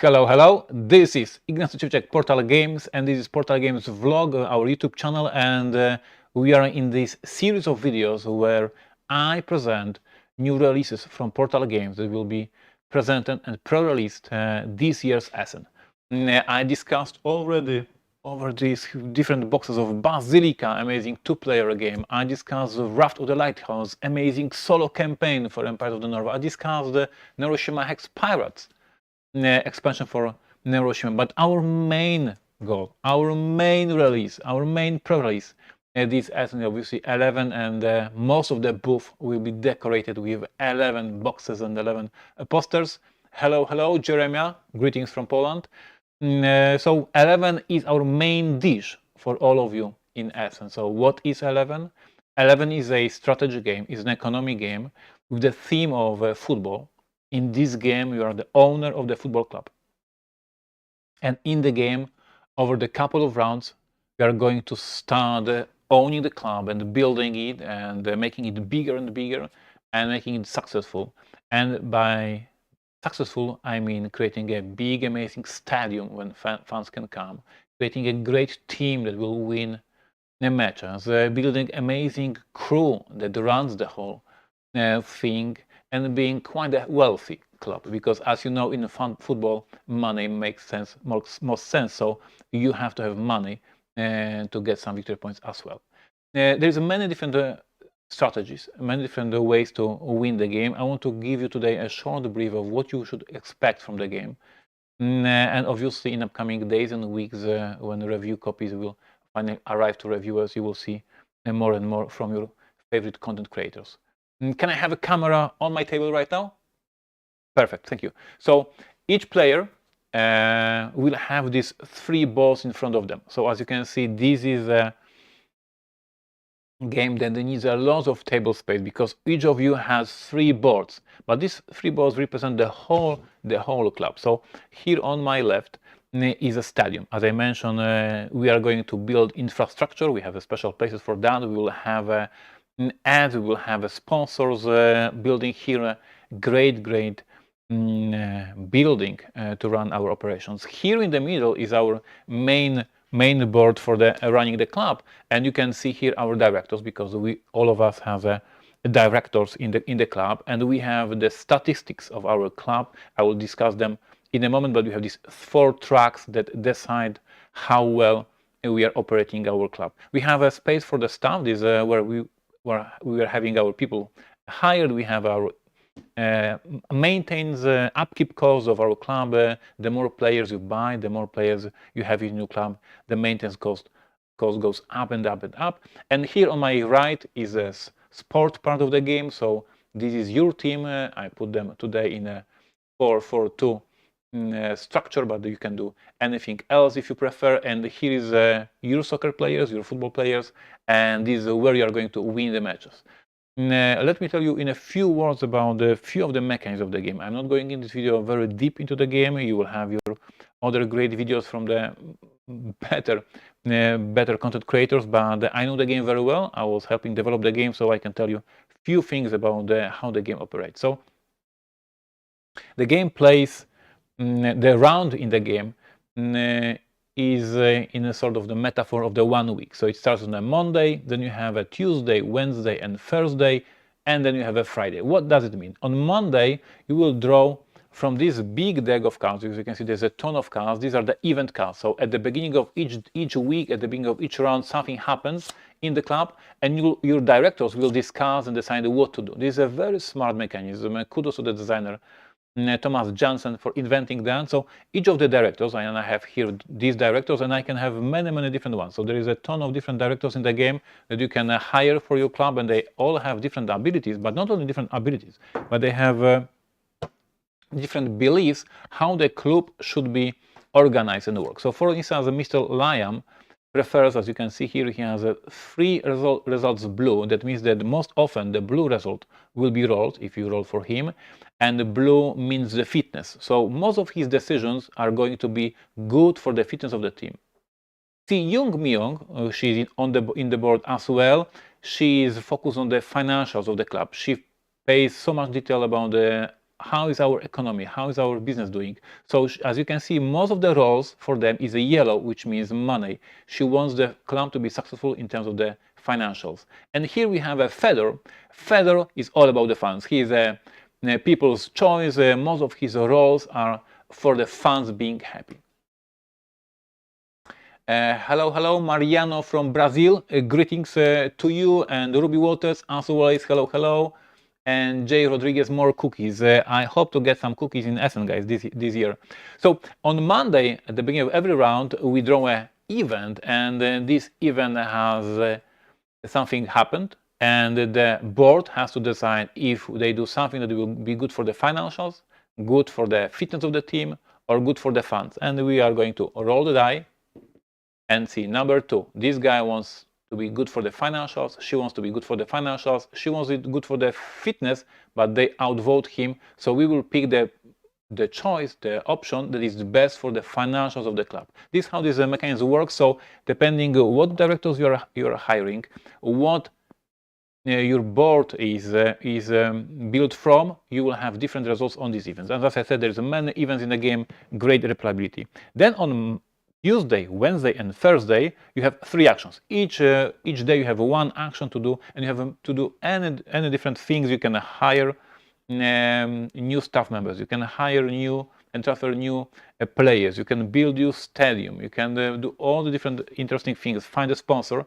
Hello, hello. This is Ignacy Civicek, Portal Games, and this is Portal Games vlog, our YouTube channel, and we are in this series of videos where I present new releases from Portal Games that will be presented and pre-released this year's Essen. I discussed already over these different boxes of Basilica, amazing two-player game. I discussed Raft of the Lighthouse, amazing solo campaign for Empire of the North. I discussed the Neuroshima Hex Pirates expansion for Neuroshima. But our main goal, our main release, our main pre-release, this is obviously 11, and most of the booth will be decorated with 11 boxes and 11 posters. Hello, hello, Jeremiah. Greetings from Poland. So 11 is our main dish for all of you in Essen. So what is 11? 11 is a strategy game, is an economy game with the theme of football. In this game, you are the owner of the football club. And in the game, over the couple of rounds, we are going to start owning the club and building it and making it bigger and bigger and making it successful. And by successful, I mean creating a big, amazing stadium when fans can come, creating a great team that will win the matches, building amazing crew that runs the whole thing, and being quite a wealthy club, because as you know, in football, money makes sense, most sense. So you have to have money to get some victory points as well. There's many different strategies, many different ways to win the game. I want to give you today a short brief of what you should expect from the game. And obviously, in upcoming days and weeks, when review copies will finally arrive to reviewers, you will see more and more from your favorite content creators. Can I have a camera on my table right now? Perfect, thank you. So each player will have these 3 balls in front of them. So as you can see, this is a game that needs a lot of table space because each of you has 3 boards. But these 3 boards represent the whole club. So here on my left is a stadium. As I mentioned, we are going to build infrastructure. We have special places for that. We will have ads, we will have sponsors building here a great building to run our operations. Here in the middle is our main board for the running the club, and you can see here our directors, because all of us have directors in the club, and we have the statistics of our club. I will discuss them in a moment, but we have these 4 tracks that decide how well we are operating our club. We have a space for the staff. This is where we are having our people hired. We have our maintains upkeep costs of our club. The more players you buy, the more players you have in your club, the maintenance cost goes up and up and up. And here on my right is a sport part of the game. So this is your team. I put them today in a 4-4-2 structure, but you can do anything else if you prefer. And here is your soccer players, your football players, and this is where you are going to win the matches. Let me tell you in a few words about a few of the mechanics of the game. I'm not going in this video very deep into the game. You will have your other great videos from the better content creators, but I know the game very well. I was helping develop the game, so I can tell you a few things about how the game operates. So the game plays, the round in the game is in a sort of the metaphor of the 1 week. So it starts on a Monday, then you have a Tuesday, Wednesday, and Thursday, and then you have a Friday. What does it mean? On Monday, you will draw from this big deck of cards. As you can see, there's a ton of cards. These are the event cards. So at the beginning of each week, at the beginning of each round, something happens in the club, and your directors will discuss and decide what to do. This is a very smart mechanism. Kudos to the designer, Thomas Jansen, for inventing that. So each of the directors, and I have here these directors, and I can have many different ones. So there is a ton of different directors in the game that you can hire for your club, and they all have different abilities, but not only different abilities, but they have different beliefs how the club should be organized and work. So for instance, Mr. Liam prefers, as you can see here, he has a 3 results blue. That means that most often the blue result will be rolled if you roll for him, and the blue means the fitness. So most of his decisions are going to be good for the fitness of the team. See Young Myung, she's in the board as well. She is focused on the financials of the club. She pays so much detail about the how is our economy, how is our business doing. So as you can see, most of the roles for them is a yellow, which means money. She wants the club to be successful in terms of the financials. And here we have a Fedor. Fedor is all about the fans. He is a people's choice. Most of his roles are for the fans being happy. Hello, Mariano from Brazil. Greetings to you, and Ruby Waters, as always. Hello. And Jay Rodriguez, more cookies. I hope to get some cookies in Essen, guys, this year. So on Monday, at the beginning of every round, we draw an event, and this event has something happened, and the board has to decide if they do something that will be good for the financials, good for the fitness of the team, or good for the fans. And we are going to roll the die and see. Number 2, this guy wants to be good for the financials, she wants to be good for the financials, she wants it good for the fitness, but they outvote him. So we will pick the choice, the option that is the best for the financials of the club. This is how this mechanism works. So depending what directors you're hiring, what your board is built from, you will have different results on these events. As I said, there's many events in the game, great replayability. Then on Tuesday, Wednesday, and Thursday, you have 3 actions. Each day you have 1 action to do, and you have to do any different things. You can hire new staff members. You can hire new and transfer new players. You can build your stadium. You can do all the different interesting things. Find a sponsor.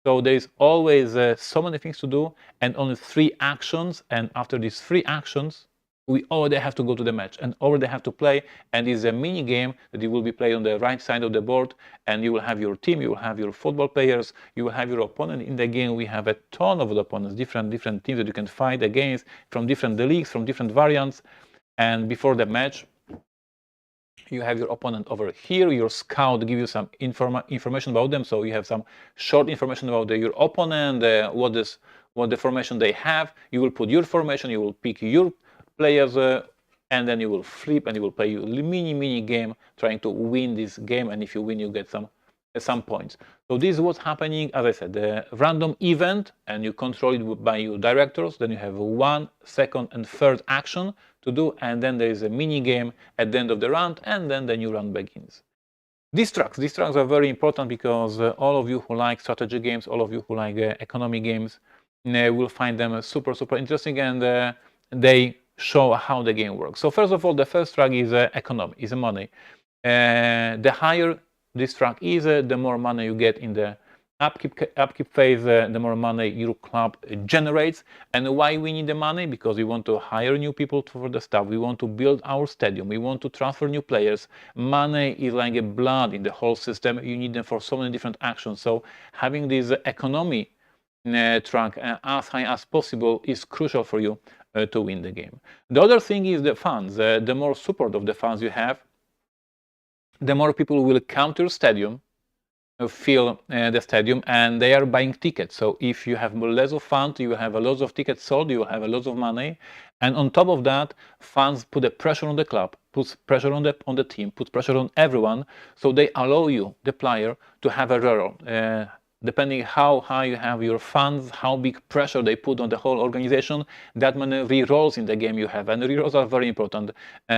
So there is always so many things to do, and only 3 actions. And after these 3 actions, we already have to go to the match and already have to play. And it's a mini game that you will be played on the right side of the board, and you will have your team, you will have your football players, you will have your opponent in the game. We have a ton of opponents, different teams that you can fight against from different leagues, from different variants. And before the match, you have your opponent over here. Your scout give you some information about them, so you have some short information about your opponent, what the formation they have. You will put your formation, you will pick your players, and then you will flip and you will play your mini game trying to win this game. And if you win, you get some points. So this is what's happening. As I said, the random event, and you control it by your directors. Then you have 1, 2nd, and 3rd action to do, and then there is a mini game at the end of the round, and then the new round begins. These tracks are very important because all of you who like strategy games, all of you who like economy games, will find them super interesting, and they show how the game works. So first of all, the first track is economy, is money. The higher this track is, the more money you get in the upkeep phase, the more money your club generates. And why we need the money? Because we want to hire new people for the staff. We want to build our stadium. We want to transfer new players. Money is like a blood in the whole system. You need them for so many different actions. So having this economy track as high as possible is crucial for you to win the game. The other thing is the fans. The more support of the fans you have, the more people will come to your stadium, fill the stadium, and they are buying tickets. So if you have less of fans, you will have a lot of tickets sold, you will have a lot of money. And on top of that, fans put a pressure on the club, puts pressure on the team, puts pressure on everyone. So they allow you, the player, to have a reroll. Depending how high you have your fans, how big pressure they put on the whole organization, that many rerolls in the game you have. And the rerolls are very important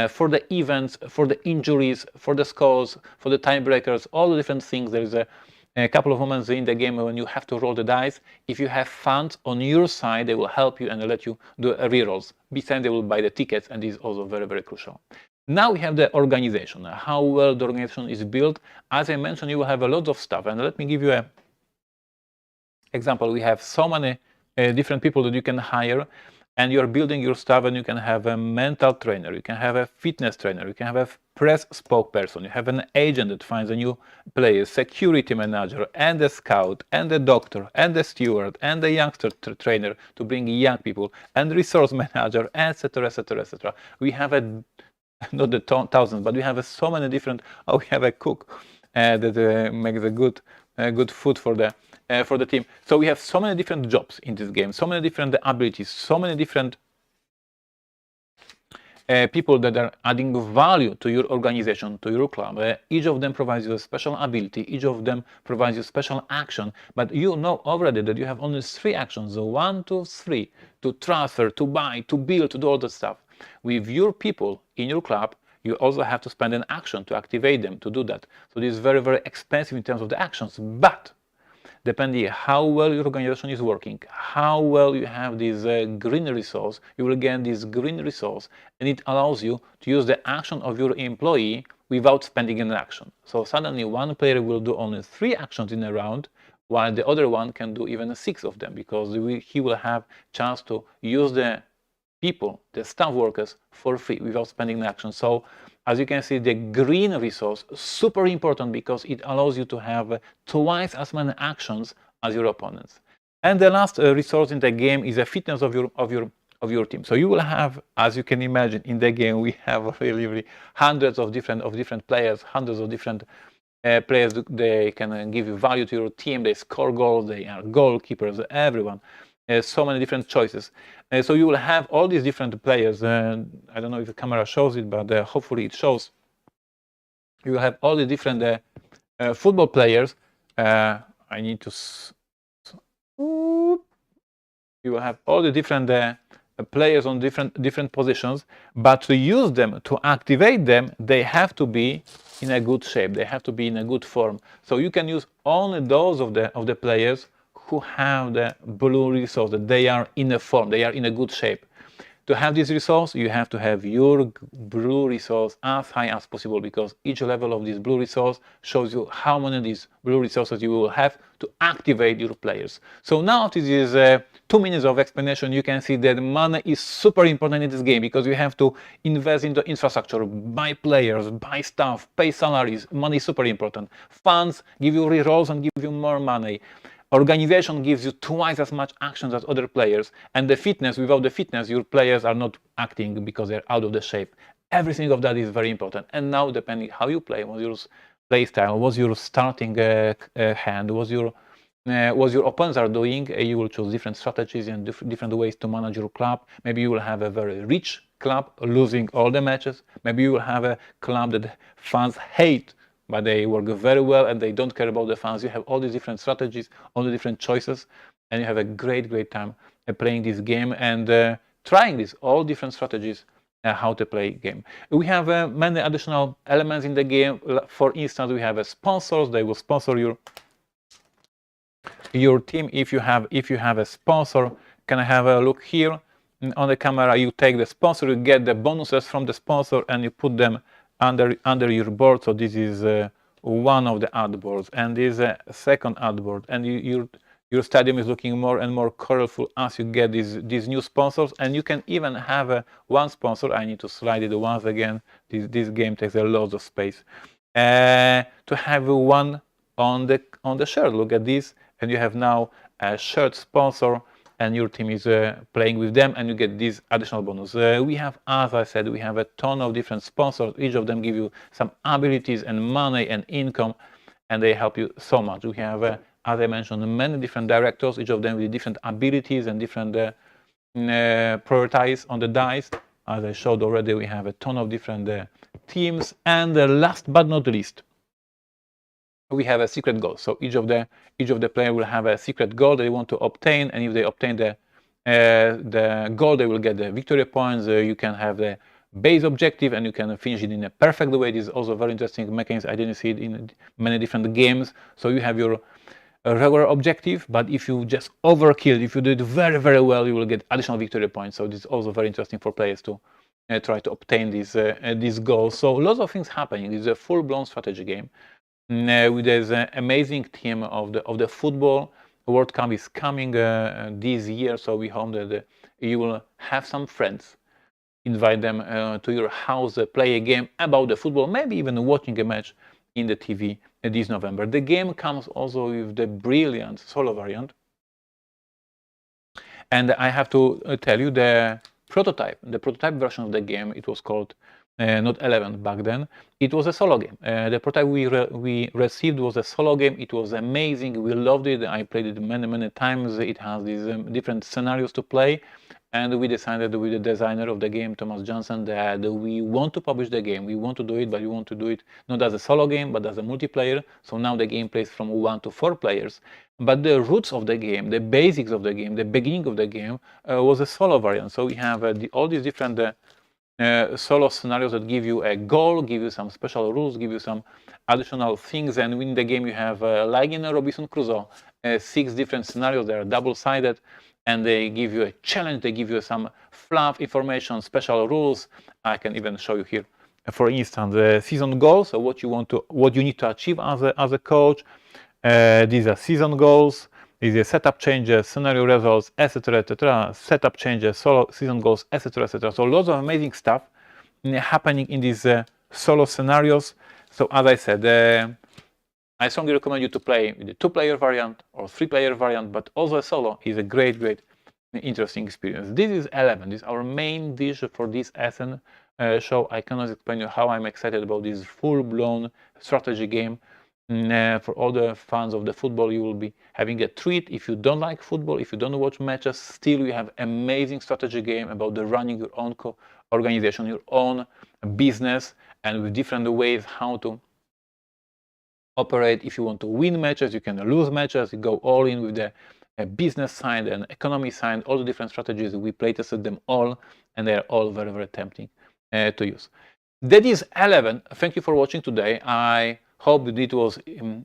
for the events, for the injuries, for the scores, for the tiebreakers, all the different things. There is a couple of moments in the game when you have to roll the dice. If you have fans on your side, they will help you and let you do rerolls. Besides, they will buy the tickets, and this is also very crucial. Now we have the organization, how well the organization is built. As I mentioned, you will have a lot of stuff, and let me give you a example. We have so many different people that you can hire, and you're building your stuff, and you can have a mental trainer, you can have a fitness trainer, you can have a press spokesperson, you have an agent that finds a new player, security manager, and a scout, and a doctor, and a steward, and a youngster trainer to bring young people, and resource manager, etc. We have not the thousands, but we have so many different. We have a cook that makes a good food for the team. So we have so many different jobs in this game, so many different abilities, so many different people that are adding value to your organization, to your club. Each of them provides you a special ability, each of them provides you special action, but you know already that you have only 3 actions, 1, 2, 3, to transfer, to buy, to build, to do all that stuff. with your people in your club, you also have to spend an action to activate them to do that. So this is very, very expensive in terms of the actions, but depending how well your organization is working, how well you have this green resource, you will get this green resource, and it allows you to use the action of your employee without spending an action. So suddenly one player will do only 3 actions in a round, while the other one can do even 6 of them, because he will have chance to use the people, the staff workers, for free without spending an action. So as you can see, the green resource is super important because it allows you to have twice as many actions as your opponents. And the last resource in the game is the fitness of your team. So you will have, as you can imagine, in the game we have really hundreds of different players, hundreds of different players. They can give you value to your team. They score goals. They are goalkeepers. Everyone. So many different choices. So you will have all these different players. I don't know if the camera shows it, but hopefully it shows. You will have all the different football players. I need to. You will have all the different players on different positions, but to use them, to activate them, they have to be in a good shape. They have to be in a good form. So you can use only those of the players who have the blue resource, that they are in a form, they are in a good shape. To have this resource, you have to have your blue resource as high as possible, because each level of this blue resource shows you how many of these blue resources you will have to activate your players. So now after this 2 minutes of explanation, you can see that money is super important in this game, because you have to invest into infrastructure, buy players, buy stuff, pay salaries. Money is super important. Funds give you rerolls and give you more money. Organization gives you twice as much actions as other players, and the fitness, without the fitness, your players are not acting because they're out of the shape. Everything of that is very important. And now, depending how you play, what's your play style, what's your starting hand, what your opponents are doing, you will choose different strategies and different ways to manage your club. Maybe you will have a very rich club, losing all the matches. Maybe you will have a club that fans hate, but they work very well and they don't care about the fans. You have all these different strategies, all the different choices, and you have a great time playing this game and trying these all different strategies how to play game. We have many additional elements in the game. For instance, we have sponsors. They will sponsor your team. If you have a sponsor, can I have a look here on the camera? You take the sponsor, you get the bonuses from the sponsor, and you put them under your board. So this is one of the ad boards, and this is a second ad board, and your stadium is looking more and more colorful as you get these new sponsors. And you can even have one sponsor. I need to slide it once again. This game takes a lot of space. To have one on the shirt. Look at this, and you have now a shirt sponsor, and your team is playing with them, and you get this additional bonus. We have, as I said, we have a ton of different sponsors. Each of them give you some abilities and money and income, and they help you so much. We have, as I mentioned, many different directors, each of them with different abilities and different priorities on the dice. As I showed already, we have a ton of different teams. And last but not least, we have a secret goal. So each of the player will have a secret goal they want to obtain, and if they obtain the goal, they will get the victory points. You can have the base objective, and you can finish it in a perfect way. This is also very interesting mechanism. I didn't see it in many different games. So you have your regular objective, but if you just overkill, if you do it very well, you will get additional victory points. So this is also very interesting for players to try to obtain these goals. So lots of things happening. This is a full-blown strategy game. There's an amazing team of the football. World Cup is coming this year, so we hope that you will have some friends, invite them to your house, play a game about the football, maybe even watching a match in the TV this November. The game comes also with the brilliant solo variant, and I have to tell you the prototype version of the game. It was called not 11 back then. It was a solo game. The prototype we received was a solo game. It was amazing. We loved it. I played it many times. It has these different scenarios to play, and we decided with the designer of the game, Thomas Johnson, that we want to publish the game. We want to do it, but we want to do it not as a solo game, but as a multiplayer. So now the game plays from 1 to 4 players. But the roots of the game, the basics of the game, the beginning of the game was a solo variant. So we have all these different solo scenarios that give you a goal, give you some special rules, give you some additional things, and in the game you have, like in Robinson Crusoe, 6 different scenarios. They are double-sided, and they give you a challenge, they give you some fluff information, special rules. I can even show you here, for instance, the season goals, so what you need to achieve as a coach. These are season goals. These are setup changes, scenario results, etc., etc. Setup changes, solo season goals, etc., etc. So lots of amazing stuff happening in these solo scenarios. So as I said, I strongly recommend you to play the 2-player variant or 3-player variant, but also a solo is a great, interesting experience. This is 11. This is our main dish for this Essen show. I cannot explain you how I'm excited about this full-blown strategy game. For all the fans of the football, you will be having a treat. If you don't like football, if you don't watch matches, still you have amazing strategy game about the running your own organization, your own business, and with different ways how to operate. If you want to win matches, you can lose matches. You go all in with the business side and economy side, all the different strategies. We play tested them all, and they are all very, very tempting to use. That is 11. Thank you for watching today. I hope it was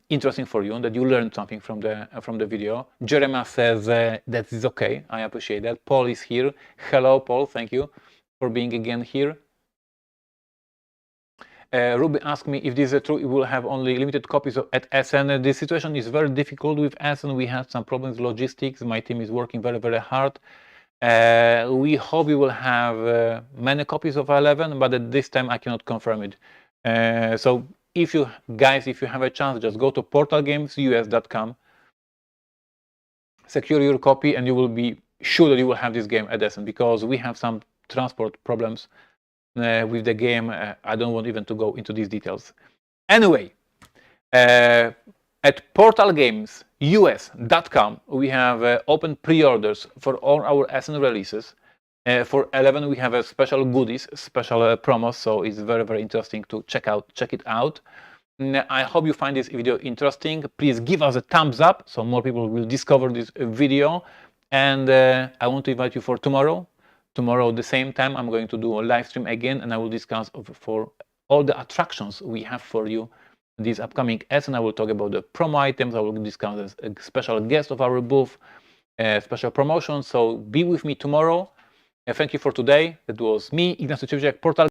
interesting for you and that you learned something from the video. Jeremiah says that is okay. I appreciate that. Paul is here. Hello, Paul. Thank you for being again here. Ruby asked me if this is true, it will have only limited copies at Essen. The situation is very difficult with Essen. We had some problems with logistics. My team is working very, very hard. We hope we will have many copies of 11, but at this time I cannot confirm it. So if you have a chance, just go to portalgamesus.com, secure your copy, and you will be sure that you will have this game at Essen, because we have some transport problems with the game. I don't want even to go into these details. Anyway, at portalgamesus.com we have open pre-orders for all our Essen releases. For 11 we have a special goodies, special promos, so it's very, very interesting to check it out. I hope you find this video interesting. Please give us a thumbs up so more people will discover this video. And I want to invite you for tomorrow. Tomorrow at the same time I'm going to do a live stream again, and I will discuss for all the attractions we have for you this upcoming Essen. I will talk about the promo items. I will discuss a special guest of our booth, special promotions. So be with me tomorrow. Thank you for today. That was me, Ignacy Portal